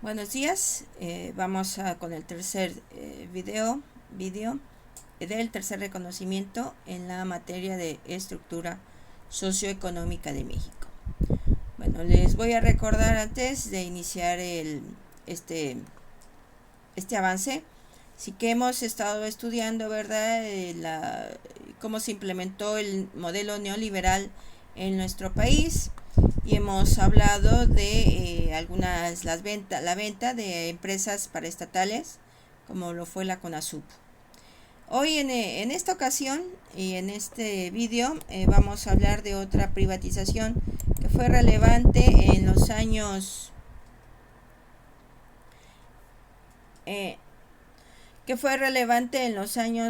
Buenos días, vamos con el tercer video del tercer reconocimiento en la materia de estructura socioeconómica de México. Bueno, les voy a recordar antes de iniciar este avance, sí que hemos estado estudiando, ¿verdad?, cómo se implementó el modelo neoliberal en nuestro país. Y hemos hablado de la venta de empresas paraestatales, como lo fue la CONASUP. Hoy en esta ocasión y en este vídeo vamos a hablar de otra privatización que fue relevante en los años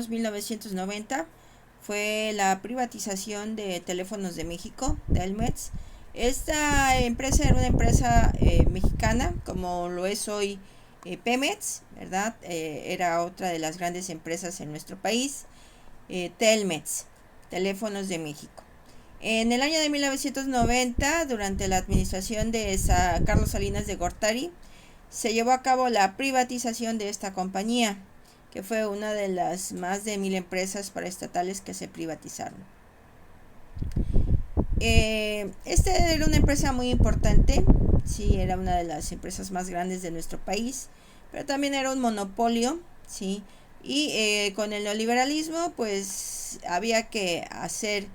1990. Fue la privatización de Teléfonos de México, Telmex. Esta empresa era una empresa mexicana, como lo es hoy Pemex, ¿verdad? Era otra de las grandes empresas en nuestro país. Telmex, Teléfonos de México. En el año de 1990, durante la administración de Carlos Salinas de Gortari, se llevó a cabo la privatización de esta compañía, que fue una de las más de 1000 empresas paraestatales que se privatizaron. Esta era una empresa muy importante, sí, era una de las empresas más grandes de nuestro país, pero también era un monopolio, sí, y con el neoliberalismo pues había que hacer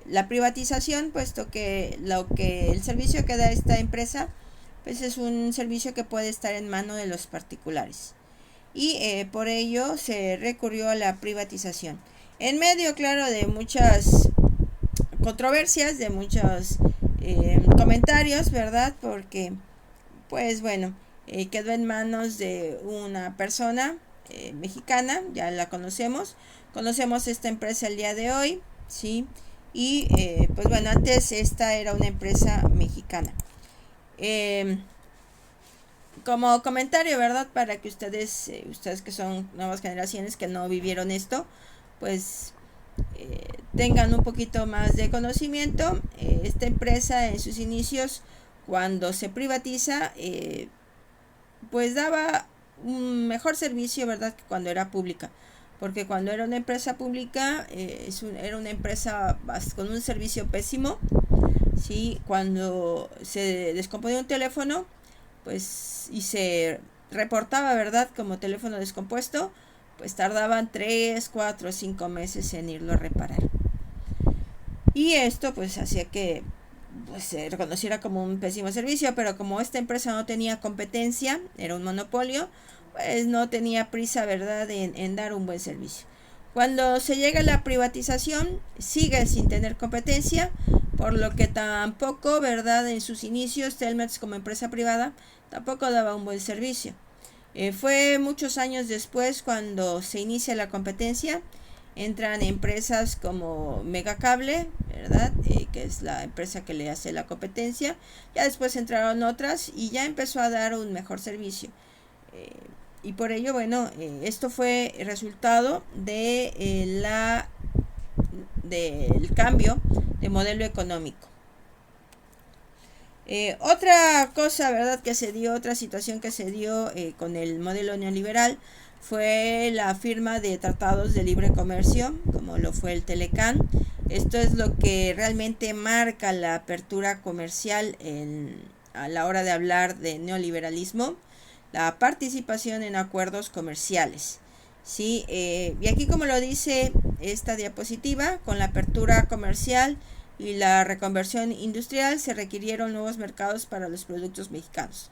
la privatización, puesto que el servicio que da esta empresa pues es un servicio que puede estar en manos de los particulares, y por ello se recurrió a la privatización en medio, claro, de muchas controversias, de muchos comentarios, ¿verdad? Porque pues bueno, quedó en manos de una persona mexicana, ya la conocemos esta empresa el día de hoy, ¿sí? Y pues bueno, antes esta era una empresa mexicana. Como comentario, ¿verdad?, para que ustedes que son nuevas generaciones que no vivieron esto, pues tengan un poquito más de conocimiento. Esta empresa en sus inicios, cuando se privatiza, pues daba un mejor servicio, ¿verdad?, que cuando era pública, porque cuando era una empresa pública era una empresa con un servicio pésimo, ¿sí? Cuando se descomponía un teléfono, pues, y se reportaba, ¿verdad?, como teléfono descompuesto, pues tardaban 3, 4, 5 meses en irlo a reparar. Y esto pues hacía que pues se reconociera como un pésimo servicio, pero como esta empresa no tenía competencia, era un monopolio, pues no tenía prisa, ¿verdad?, en dar un buen servicio. Cuando se llega a la privatización, sigue sin tener competencia, por lo que tampoco, ¿verdad?, en sus inicios Telmex como empresa privada tampoco daba un buen servicio. Fue muchos años después cuando se inicia la competencia. Entran empresas como Megacable, ¿verdad?, que es la empresa que le hace la competencia. Ya después entraron otras y ya empezó a dar un mejor servicio. Y por ello, bueno, esto fue el resultado del cambio de modelo económico. Otra cosa, ¿verdad?, que se dio, otra situación que se dio con el modelo neoliberal fue la firma de tratados de libre comercio, como lo fue el Telecán. Esto es lo que realmente marca la apertura comercial a la hora de hablar de neoliberalismo, la participación en acuerdos comerciales, ¿sí? Y aquí, como lo dice esta diapositiva, con la apertura comercial y la reconversión industrial se requirieron nuevos mercados para los productos mexicanos.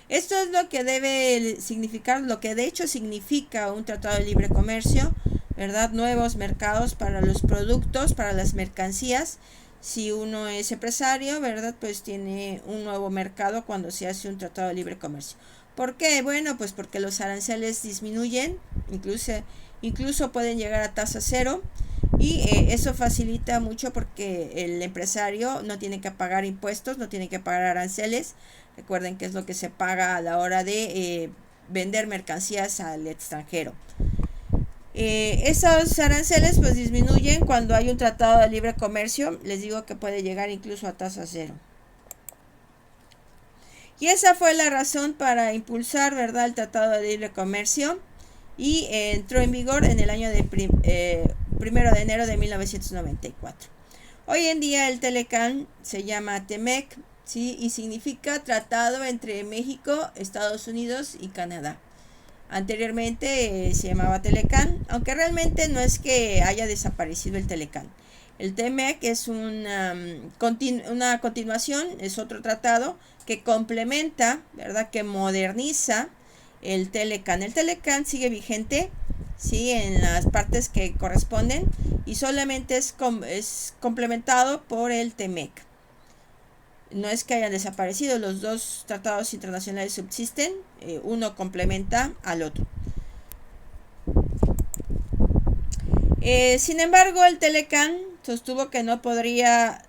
Esto es lo que debe significar, lo que de hecho significa un tratado de libre comercio, ¿verdad? Nuevos mercados para los productos, para las mercancías. Si uno es empresario, ¿verdad?, pues tiene un nuevo mercado cuando se hace un tratado de libre comercio. ¿Por qué? Bueno, pues porque los aranceles disminuyen, incluso pueden llegar a tasa cero. Y eso facilita mucho porque el empresario no tiene que pagar impuestos, no tiene que pagar aranceles. Recuerden que es lo que se paga a la hora de vender mercancías al extranjero. Esos aranceles pues disminuyen cuando hay un tratado de libre comercio. Les digo que puede llegar incluso a tasa cero. Y esa fue la razón para impulsar, ¿verdad?, el Tratado de Libre Comercio, y entró en vigor en el año de 1 de enero de 1994. Hoy en día el Telecán se llama TEMEC, ¿sí?, y significa Tratado entre México, Estados Unidos y Canadá. Anteriormente se llamaba Telecán, aunque realmente no es que haya desaparecido el Telecán. El TEMEC es una continuación, es otro tratado que complementa, ¿verdad?, que moderniza el Telecán. El Telecán sigue vigente, sí, en las partes que corresponden, y solamente es complementado por el TEMEC. No es que hayan desaparecido, los dos tratados internacionales subsisten, uno complementa al otro. Sin embargo, el Telecán sostuvo que no podía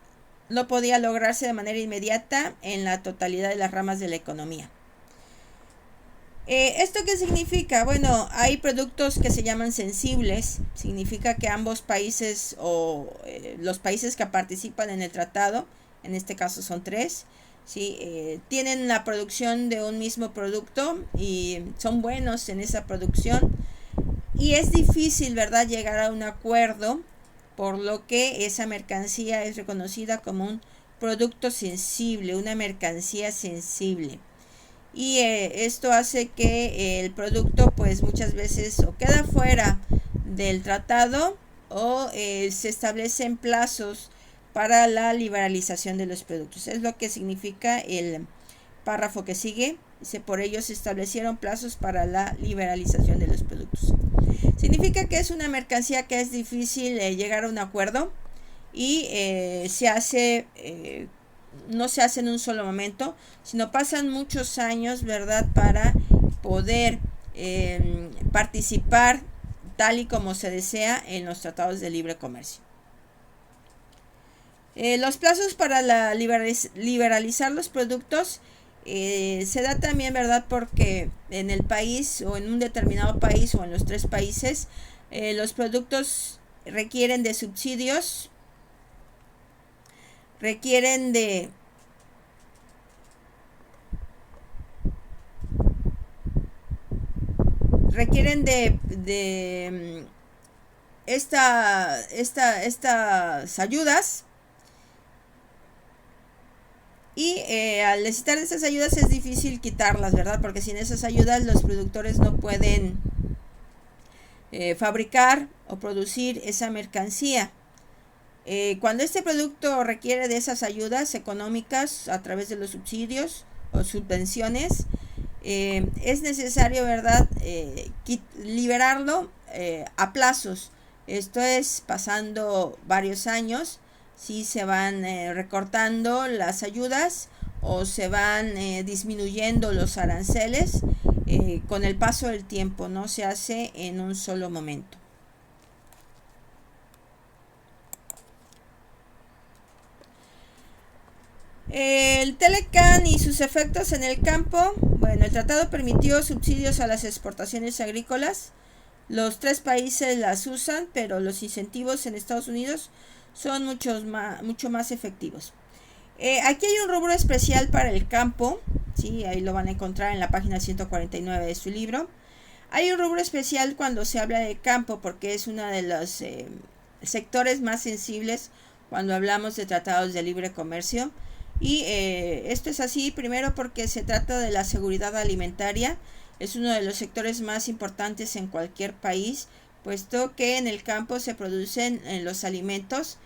lograrse de manera inmediata en la totalidad de las ramas de la economía. ¿Esto qué significa? Bueno, hay productos que se llaman sensibles, significa que ambos países o los países que participan en el tratado, en este caso son 3, ¿sí?, tienen la producción de un mismo producto y son buenos en esa producción, y es difícil, ¿verdad?, llegar a un acuerdo, por lo que esa mercancía es reconocida como un producto sensible, una mercancía sensible. Y esto hace que el producto pues muchas veces o queda fuera del tratado o se establecen plazos para la liberalización de los productos. Es lo que significa el párrafo que sigue. Dice, por ello se establecieron plazos para la liberalización de los productos. Significa que es una mercancía que es difícil llegar a un acuerdo y no se hace en un solo momento, sino pasan muchos años, ¿verdad?, para poder participar tal y como se desea en los tratados de libre comercio. Los plazos para liberalizar los productos se da también, ¿verdad?, porque en el país o en un determinado país o en los 3 países los productos requieren de subsidios, requieren de estas ayudas, y al necesitar estas ayudas es difícil quitarlas, ¿verdad?, porque sin esas ayudas los productores no pueden fabricar o producir esa mercancía. Cuando este producto requiere de esas ayudas económicas a través de los subsidios o subvenciones, es necesario, ¿verdad?, liberarlo a plazos. Esto es pasando varios años, si se van recortando las ayudas o se van disminuyendo los aranceles con el paso del tiempo, no se hace en un solo momento. El Telecán y sus efectos en el campo. Bueno, el tratado permitió subsidios a las exportaciones agrícolas. Los 3 países las usan, pero los incentivos en Estados Unidos son mucho más efectivos. Aquí hay un rubro especial para el campo, ¿sí? Ahí lo van a encontrar en la página 149 de su libro. Hay un rubro especial cuando se habla de campo porque es uno de los sectores más sensibles cuando hablamos de tratados de libre comercio. Y esto es así, primero porque se trata de la seguridad alimentaria. Es uno de los sectores más importantes en cualquier país, puesto que en el campo se producen los alimentos.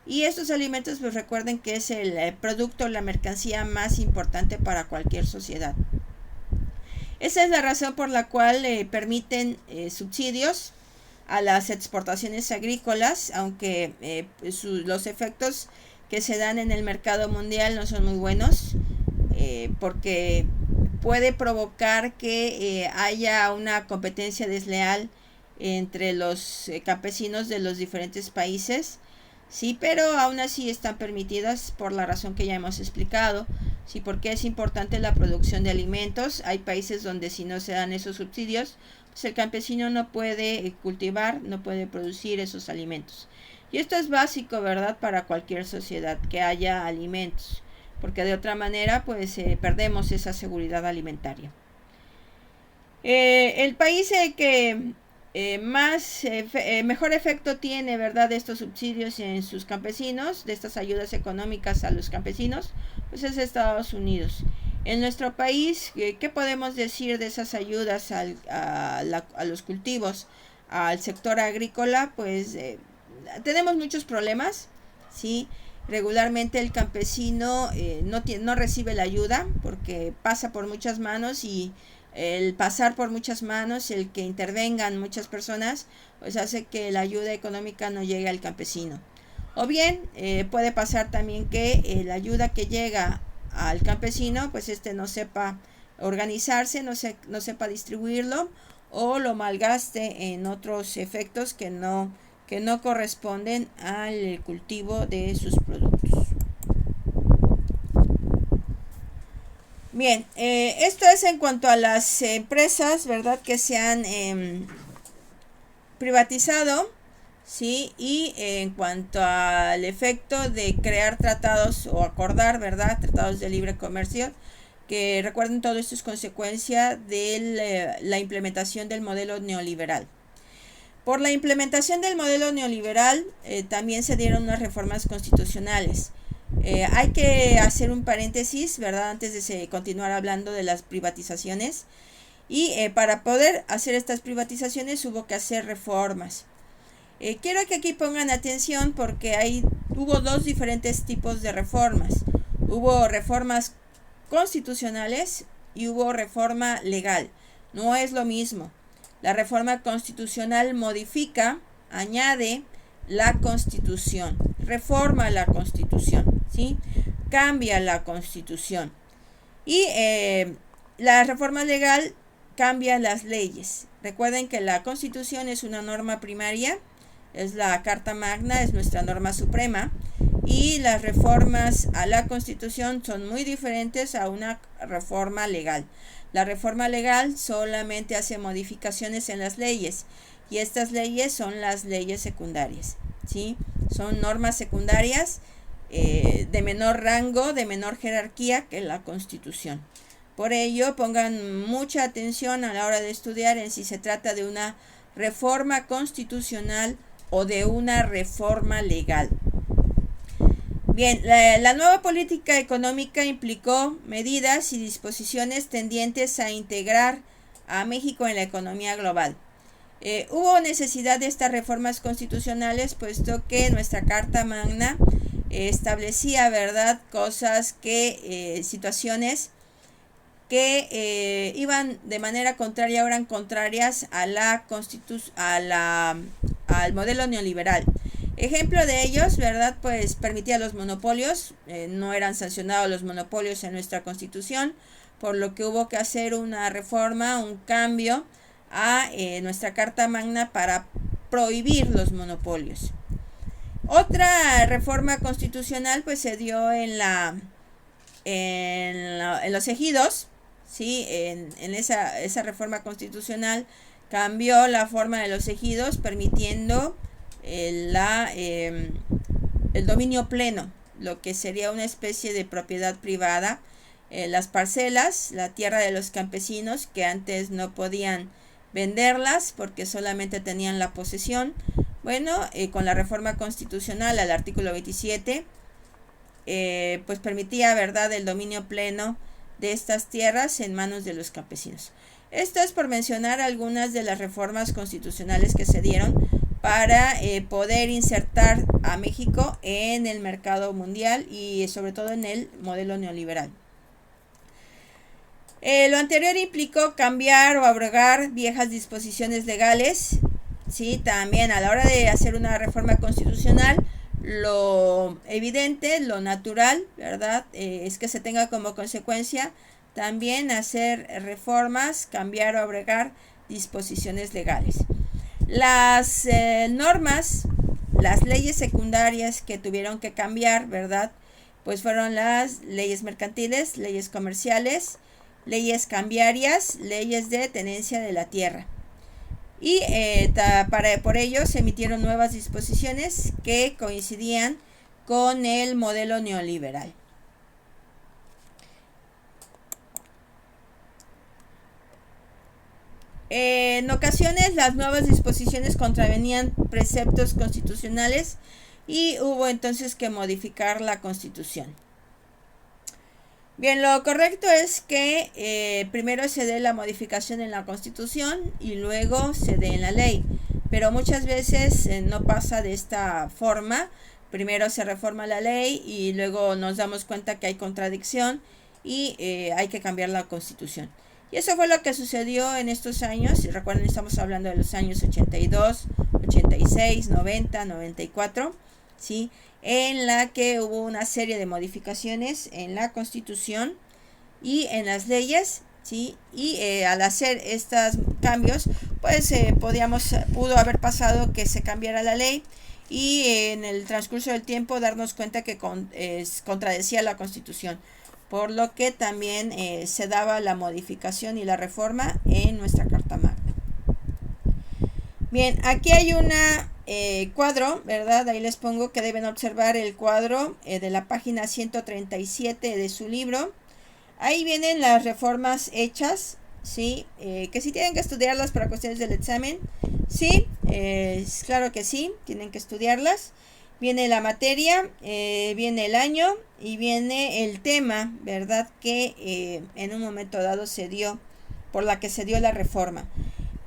Y estos alimentos, pues recuerden que es el producto, la mercancía más importante para cualquier sociedad. Esa es la razón por la cual permiten subsidios a las exportaciones agrícolas, aunque los efectos que se dan en el mercado mundial no son muy buenos, porque puede provocar que haya una competencia desleal entre los campesinos de los diferentes países, sí, pero aún así están permitidas por la razón que ya hemos explicado, sí, porque es importante la producción de alimentos. Hay países donde si no se dan esos subsidios, pues el campesino no puede cultivar, no puede producir esos alimentos. Y esto es básico, ¿verdad?, para cualquier sociedad, que haya alimentos. porque de otra manera pues perdemos esa seguridad alimentaria. El país que mejor efecto tiene, ¿verdad?, de estos subsidios en sus campesinos, de estas ayudas económicas a los campesinos, pues es Estados Unidos. En nuestro país, ¿qué podemos decir de esas ayudas a los cultivos, al sector agrícola? Pues tenemos muchos problemas, ¿sí? Regularmente el campesino no recibe la ayuda porque pasa por muchas manos, y el pasar por muchas manos, el que intervengan muchas personas, pues hace que la ayuda económica no llegue al campesino. O bien puede pasar también que la ayuda que llega al campesino, pues no sepa organizarse, no sepa distribuirlo, o lo malgaste en otros efectos que no corresponden al cultivo de sus productos. Bien, esto es en cuanto a las empresas, ¿verdad?, que se han privatizado, ¿sí? Y en cuanto al efecto de crear tratados o acordar, ¿verdad?, tratados de libre comercio, que recuerden, todo esto es consecuencia de la implementación del modelo neoliberal. Por la implementación del modelo neoliberal también se dieron unas reformas constitucionales. Hay que hacer un paréntesis, ¿verdad?, antes de continuar hablando de las privatizaciones. Y para poder hacer estas privatizaciones hubo que hacer reformas. Quiero que aquí pongan atención porque hubo dos diferentes tipos de reformas. Hubo reformas constitucionales y hubo reforma legal. No es lo mismo. La reforma constitucional modifica, añade la Constitución, reforma la Constitución, ¿sí? Cambia la Constitución. Y la reforma legal cambia las leyes. Recuerden que la Constitución es una norma primaria, es la Carta Magna, es nuestra norma suprema, y las reformas a la Constitución son muy diferentes a una reforma legal. La reforma legal solamente hace modificaciones en las leyes, y estas leyes son las leyes secundarias, ¿sí? Son normas secundarias de menor rango, de menor jerarquía que la Constitución. Por ello, pongan mucha atención a la hora de estudiar en si se trata de una reforma constitucional o de una reforma legal. Bien, la nueva política económica implicó medidas y disposiciones tendientes a integrar a México en la economía global. Hubo necesidad de estas reformas constitucionales, puesto que nuestra Carta Magna establecía, ¿verdad?, cosas situaciones que iban de manera contraria, eran contrarias a al modelo neoliberal. Ejemplo de ellos, ¿verdad?, pues permitía los monopolios, no eran sancionados los monopolios en nuestra Constitución, por lo que hubo que hacer una reforma, un cambio a nuestra Carta Magna para prohibir los monopolios. Otra reforma constitucional pues se dio en los ejidos, ¿sí? En esa reforma constitucional cambió la forma de los ejidos, permitiendo el dominio pleno, lo que sería una especie de propiedad privada. Las parcelas, la tierra de los campesinos, que antes no podían venderlas porque solamente tenían la posesión. Bueno, con la reforma constitucional al artículo 27, pues permitía, ¿verdad?, el dominio pleno de estas tierras en manos de los campesinos. Esto es por mencionar algunas de las reformas constitucionales que se dieron para poder insertar a México en el mercado mundial y sobre todo en el modelo neoliberal. Lo anterior implicó cambiar o abrogar viejas disposiciones legales, ¿sí? También a la hora de hacer una reforma constitucional, lo evidente, lo natural, ¿verdad?, es que se tenga como consecuencia también hacer reformas, cambiar o abrogar disposiciones legales. Las normas, las leyes secundarias que tuvieron que cambiar, ¿verdad?, pues fueron las leyes mercantiles, leyes comerciales, leyes cambiarias, leyes de tenencia de la tierra. Y por ello se emitieron nuevas disposiciones que coincidían con el modelo neoliberal. En ocasiones las nuevas disposiciones contravenían preceptos constitucionales y hubo entonces que modificar la Constitución. Bien, lo correcto es que primero se dé la modificación en la Constitución y luego se dé en la ley, pero muchas veces no pasa de esta forma. Primero se reforma la ley y luego nos damos cuenta que hay contradicción y hay que cambiar la Constitución. Y eso fue lo que sucedió en estos años. Recuerden, estamos hablando de los años 82, 86, 90, 94, ¿sí? En la que hubo una serie de modificaciones en la Constitución y en las leyes, ¿sí? Y al hacer estos cambios, pues pudo haber pasado que se cambiara la ley y en el transcurso del tiempo darnos cuenta que contradecía la Constitución, por lo que también se daba la modificación y la reforma en nuestra Carta Magna. Bien, aquí hay una cuadro, ¿verdad? Ahí les pongo que deben observar el cuadro de la página 137 de su libro. Ahí vienen las reformas hechas, ¿sí? Que sí tienen que estudiarlas para cuestiones del examen. Sí, claro que sí, tienen que estudiarlas. Viene la materia, viene el año y viene el tema, ¿verdad? Que en un momento dado se dio, por la que se dio la reforma.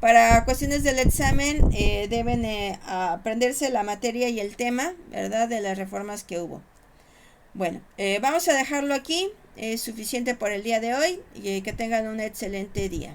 Para cuestiones del examen deben aprenderse la materia y el tema, ¿verdad? De las reformas que hubo. Bueno, vamos a dejarlo aquí. Es suficiente por el día de hoy y que tengan un excelente día.